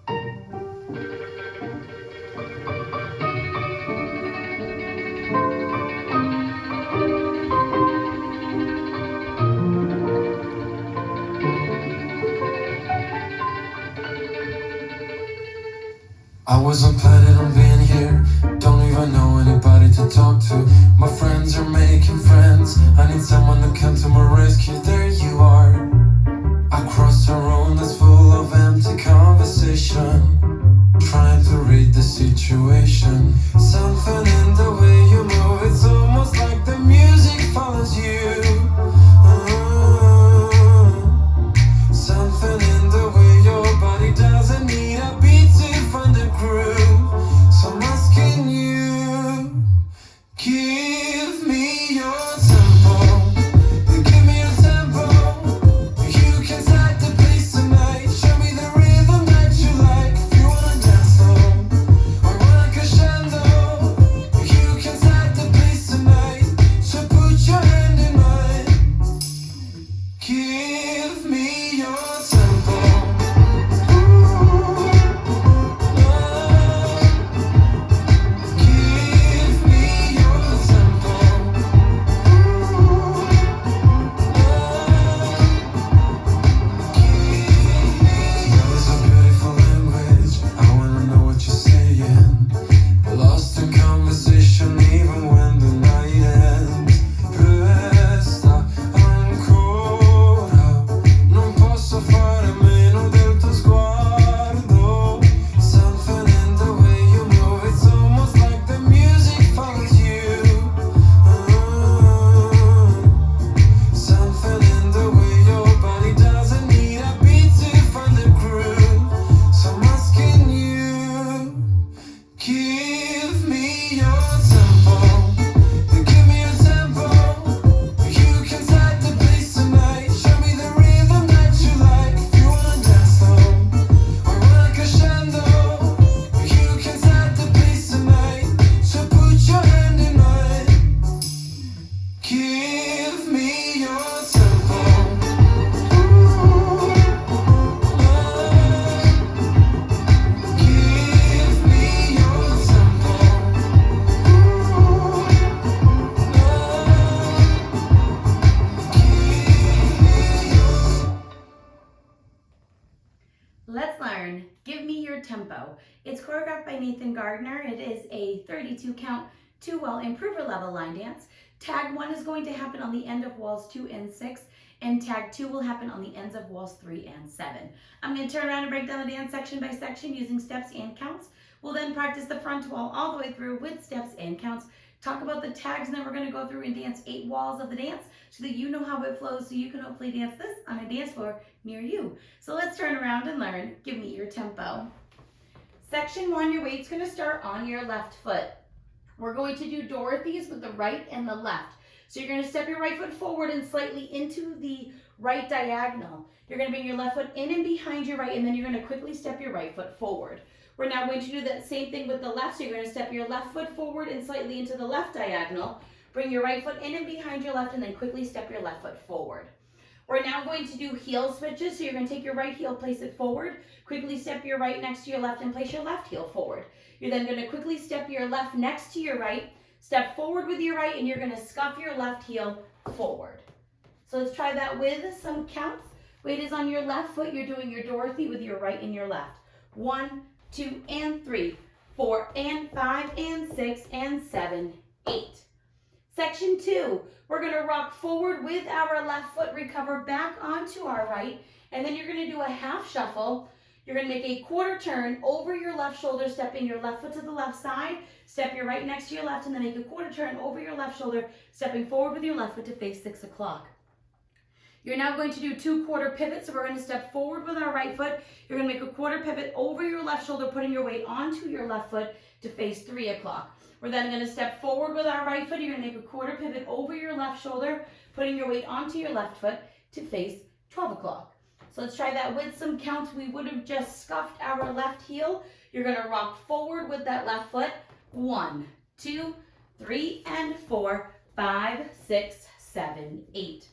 I wasn't planning on being here, don't even know anybody to talk to. My friends are making friends, I need someone to come to my rescue. There you are, I crossed a room that's full of empty conversation, trying to read the situation. Something in the way you move, it's almost like the music follows you. Something in the way your body doesn't need a beat to find the groove. So I'm asking you, give me your tempo. Give me your tempo. You can set the pace tonight. Show me the rhythm that you like. If you wanna dance slow or wanna crescendo, you can set the pace tonight. So put your hand in mine. Give me your tempo. Give me your tempo. Love is a beautiful language. I wanna know what you're saying. Lost in conversation even when the night ends. Resta ancora, non posso fare a meno del tuo sguardo. Something in the way you move, it's almost like the music follows you. Something in the way your body doesn't need a beat to find the groove. So I'm asking you, give me your tempo. Give me your tempo. You can set the pace tonight. Show me the rhythm that you like. If you wanna dance slow or wanna crescendo, you can set the pace tonight. So put your hand in mine. Give me your tempo. Give me your tempo. Let's learn Give Me Your Tempo. It's choreographed by Nathan Gardiner. It is a 32 count, 2-well improver level line dance. Tag 1 is going to happen on the end of walls 2 and 6, and tag 2 will happen on the ends of walls 3 and 7. I'm going to turn around and break down the dance section by section using steps and counts. We'll then practice the front wall all the way through with steps and counts, talk about the tags, and then we're going to go through and dance 8 walls of the dance so that you know how it flows, so you can hopefully dance this on a dance floor near you. So let's turn around and learn Give Me Your Tempo. Section 1, your weight's going to start on your left foot. We're going to do Dorothy's with the right and the left. So you're going to step your right foot forward and slightly into the right diagonal. You're going to bring your left foot in and behind your right, and then you're going to quickly step your right foot forward. We're now going to do that same thing with the left. So you're going to step your left foot forward and slightly into the left diagonal. Bring your right foot in and behind your left, and then quickly step your left foot forward. We're now going to do heel switches. So you're going to take your right heel, place it forward, quickly step your right next to your left, and place your left heel forward. You're then going to quickly step your left next to your right, step forward with your right, and you're going to scuff your left heel forward. So let's try that with some counts. Weight is on your left foot. You're doing your Dorothy with your right and your left. 1, 2, and 3, 4, and 5, and 6, and 7, 8. Section 2, we're going to rock forward with our left foot, recover back onto our right, and then you're going to do a half shuffle. You're going to make a quarter turn over your left shoulder, stepping your left foot to the left side, step your right next to your left, and then make a quarter turn over your left shoulder, stepping forward with your left foot to face 6 o'clock. You're now going to do 2 quarter pivots. So we're going to step forward with our right foot. You're going to make a quarter pivot over your left shoulder, putting your weight onto your left foot to face 3 o'clock. We're then going to step forward with our right foot. You're going to make a quarter pivot over your left shoulder, putting your weight onto your left foot to face 12 o'clock. So let's try that with some counts. We would have just scuffed our left heel. You're going to rock forward with that left foot. 1, 2, 3, and 4, 5, 6, 7, 8.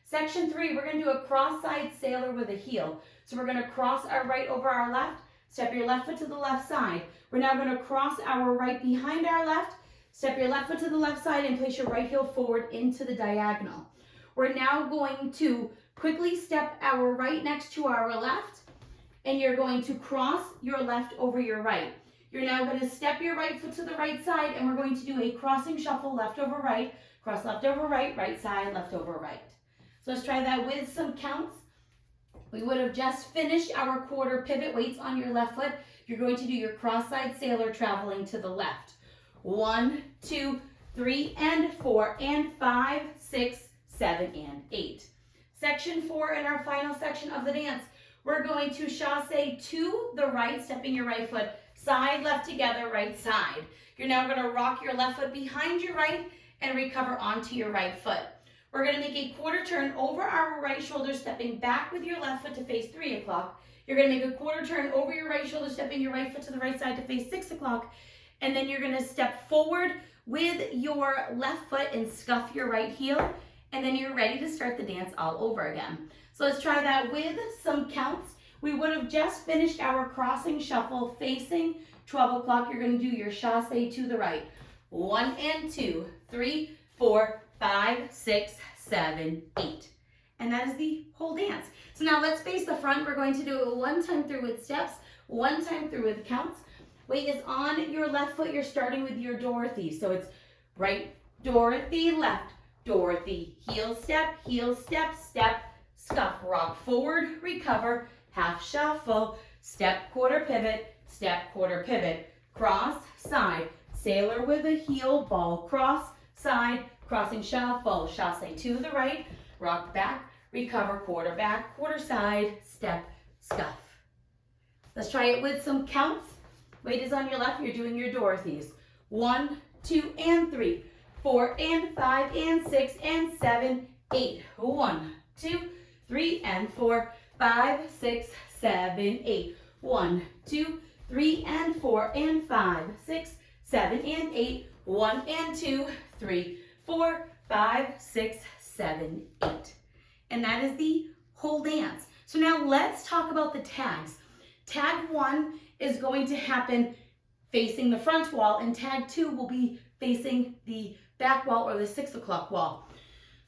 Section 3, we're going to do a cross-side sailor with a heel. So we're going to cross our right over our left, Step your left foot to the left side. We're now going to cross our right behind our left. Step your left foot to the left side and place your right heel forward into the diagonal. We're now going to quickly step our right next to our left, and you're going to cross your left over your right. You're now going to step your right foot to the right side, and we're going to do a crossing shuffle, left over right, cross left over right, right side, left over right. So let's try that with some counts. We would have just finished our quarter pivot, weights on your left foot. You're going to do your cross-side sailor traveling to the left. 1, 2, 3, and 4, and 5, 6, 7, and 8. Section 4 in our final section of the dance. We're going to chassé to the right, stepping your right foot, side, left together, right side. You're now going to rock your left foot behind your right and recover onto your right foot. We're going to make a quarter turn over our right shoulder, stepping back with your left foot to face 3 o'clock. You're going to make a quarter turn over your right shoulder, stepping your right foot to the right side to face 6 o'clock. And then you're going to step forward with your left foot and scuff your right heel. And then you're ready to start the dance all over again. So let's try that with some counts. We would have just finished our crossing shuffle facing 12 o'clock. You're going to do your chassé to the right. 1 and 2, 3, 4, 5, 6, 7, 8. And that is the whole dance. So now let's face the front. We're going to do it one time through with steps, one time through with counts. Weight is on your left foot. You're starting with your Dorothy. So it's right, Dorothy, left, Dorothy, heel, step, step, scuff, rock forward, recover, half shuffle, step, quarter pivot, cross, side, sailor with a heel, ball, cross, side, crossing shuffle, chassé to the right, rock back, recover, quarter back, quarter side, step, scuff. Let's try it with some counts. Weight is on your left, you're doing your Dorothys. 1, 2, and 3, 4, and 5, and 6, and 7, 8. 1, 2, 3, and 4, 5, 6, 7, 8. 1, 2, 3, and 4, and 5, 6, 7, and 8. 1 and 2, 3, 4, 5, 6, 7, 8. And that is the whole dance. So now let's talk about the tags. Tag 1 is going to happen facing the front wall, and tag 2 will be facing the back wall or the 6 o'clock wall.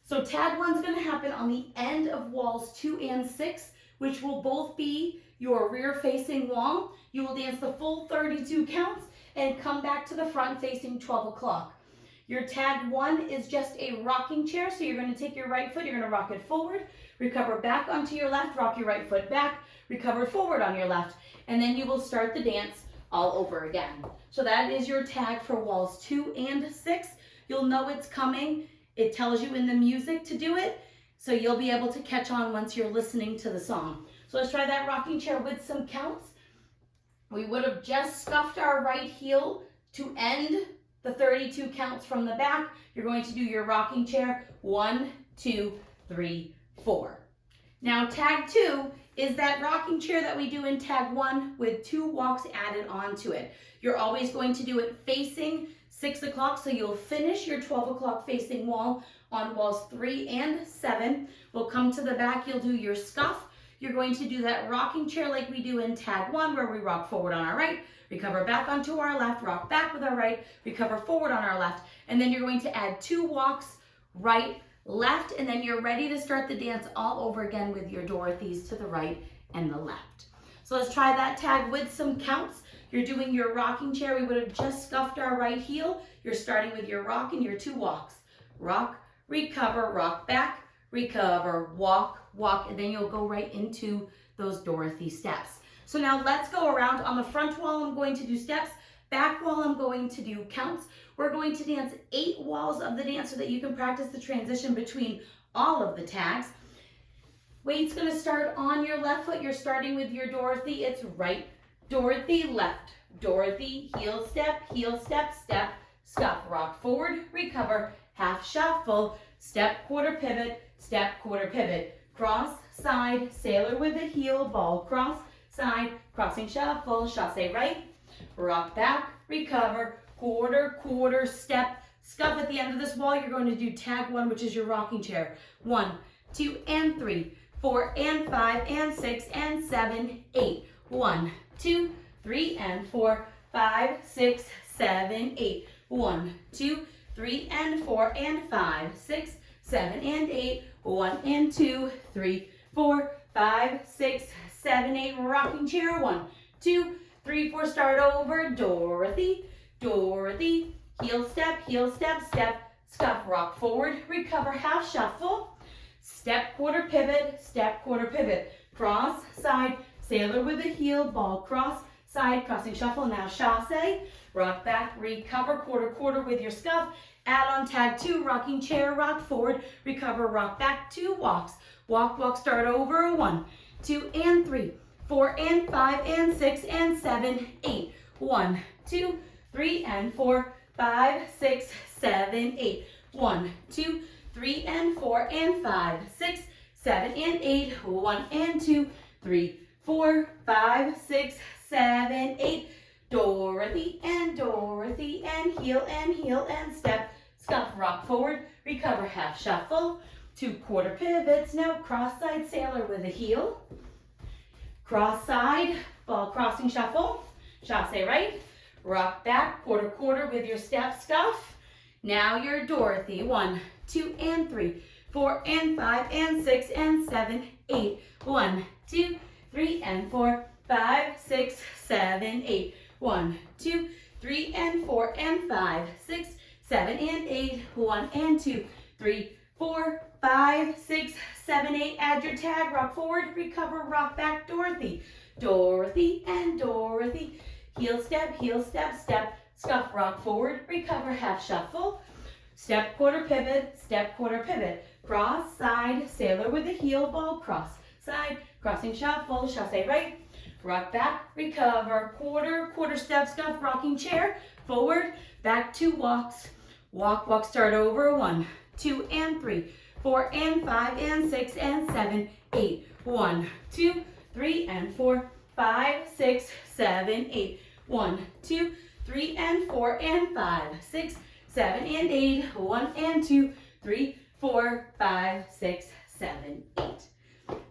So tag 1 is going to happen on the end of walls 2 and 6, which will both be your rear facing wall. You will dance the full 32 counts and come back to the front facing 12 o'clock. Your tag 1 is just a rocking chair, so you're going to take your right foot, you're going to rock it forward, recover back onto your left, rock your right foot back, recover forward on your left, and then you will start the dance all over again. So that is your tag for walls 2 and 6. You'll know it's coming. It tells you in the music to do it, so you'll be able to catch on once you're listening to the song. So let's try that rocking chair with some counts. We would have just scuffed our right heel to end the 32 counts from the back. You're going to do your rocking chair 1, 2, 3, 4. Now tag 2 is that rocking chair that we do in tag 1 with 2 walks added onto it. You're always going to do it facing 6 o'clock, so you'll finish your 12 o'clock facing wall on walls 3 and 7. We'll come to the back, you'll do your scuff. You're going to do that rocking chair like we do in tag 1, where we rock forward on our right, recover back onto our left, rock back with our right, recover forward on our left, and then you're going to add 2 walks, right, left, and then you're ready to start the dance all over again with your Dorothys to the right and the left. So let's try that tag with some counts. You're doing your rocking chair. We would have just scuffed our right heel. You're starting with your rock and your 2 walks. Rock, recover, rock back, recover, walk, walk, and then you'll go right into those Dorothy steps. So now let's go around. On the front wall, I'm going to do steps. Back wall, I'm going to do counts. We're going to dance 8 walls of the dance so that you can practice the transition between all of the tags. Weight's going to start on your left foot. You're starting with your Dorothy. It's right, Dorothy, left, Dorothy, heel, step, step, scuff, rock forward, recover, half shuffle, step, quarter pivot, cross, side, sailor with a heel, ball, cross, side, crossing shuffle, chassé right, rock back, recover, quarter, step, scuff. At the end of this wall, you're going to do tag 1, which is your rocking chair. 1, 2, and 3, 4, and 5, and 6, and 7, 8. 1, 2, 3 and 4, 5, 6, 7, 8. 1, 2, 3 and 4 and 5, 6, 7 and 8. 1 and 2, 3, 4, 5, 6, 7, 8. Rocking chair. 1, 2, 3, 4. Start over. Dorothy, Dorothy. Heel step, step. Scuff, rock forward, recover, half shuffle. Step, quarter pivot. Cross, side, sailor with a heel, ball, cross, side, crossing shuffle. Now chasse, rock back, recover, quarter with your scuff. Add on tag 2, rocking chair, rock forward, recover, rock back, 2 walks. Walk, start over. 1, 2 and 3, 4 and 5 and 6 and 7, 8. 1, 2, 3 and 4, 5, 6, 7, 8. 1, 2, 3 and 4 and 5, 6, 7 and 8. 1 and 2, 3, 4, 5, 6, 7, 8. Dorothy and heel and step. Scuff, rock forward, recover, half shuffle. 2 quarter pivots. Now cross side sailor with a heel. Cross side, ball crossing shuffle. Chasse right. Rock back, quarter with your step, scuff. Now you're Dorothy. 1, 2 and 3, 4 and 5 and 6 and 7, 8. 1, 2, 3 and 4, 5, 6, 7, 8. 1, 2, 3 and 4 and 5, 6, 7 and 8. 1 and 2, 3, 4, 5, 6, 7, 8. Add your tag, rock forward, recover, rock back, Dorothy. Dorothy and Dorothy. Heel step, step. Scuff, rock forward, recover, half shuffle. Step, quarter pivot. Cross, side, sailor with a heel, ball, cross, side, crossing shuffle, chasse right. Rock back, recover, quarter step, scuff, rocking chair, forward, back 2 walks. Walk, start over. 1, 2 and 3, 4 and 5 and 6 and 7, 8. 1, 2, 3 and 4, 5, 6, 7, 8. 1, 2, 3 and 4 and 5, 6, 7 and 8. 1 and 2, 3, 4, 5, 6, 7, 8.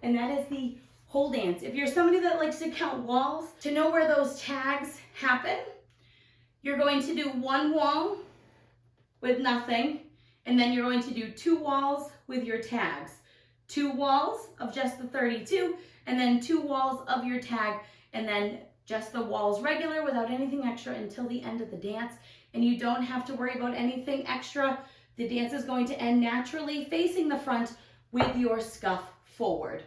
And that is the whole dance. If you're somebody that likes to count walls, to know where those tags happen, you're going to do 1 wall with nothing, and then you're going to do 2 walls with your tags. 2 walls of just the 32, and then 2 walls of your tag, and then just the walls regular without anything extra until the end of the dance. And you don't have to worry about anything extra. The dance is going to end naturally facing the front with your scuff forward.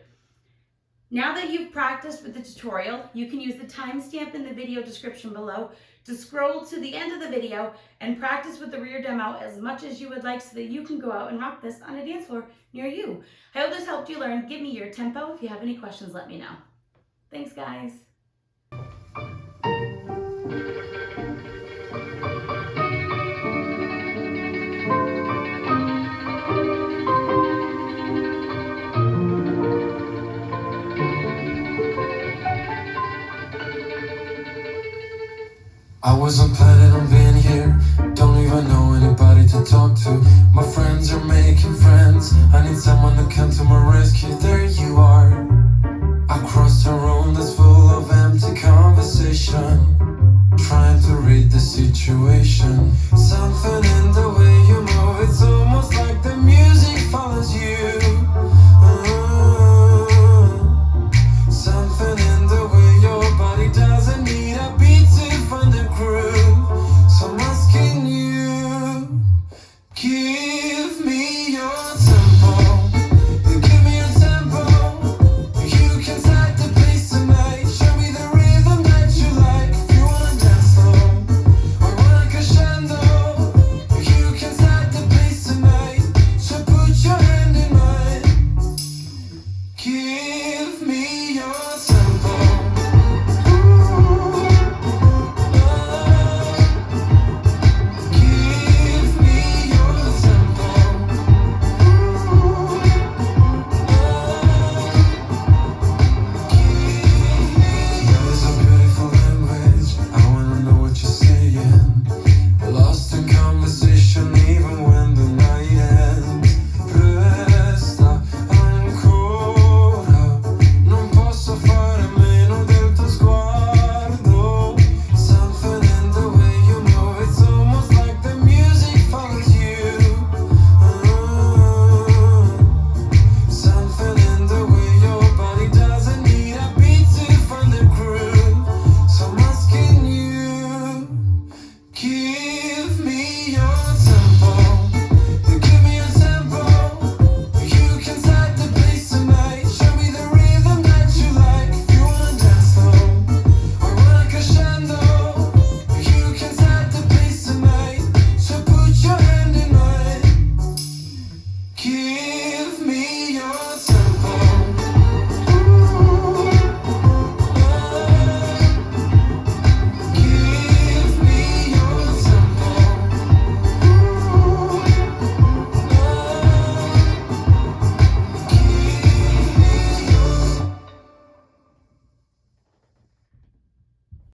Now that you've practiced with the tutorial, you can use the timestamp in the video description below to scroll to the end of the video and practice with the rear demo as much as you would like so that you can go out and rock this on a dance floor near you. I hope this helped you learn. Give me your tempo. If you have any questions, let me know. Thanks, guys. I wasn't planning on being here. Don't even know anybody to talk to. My friends are making friends. I need someone to come to my rescue. There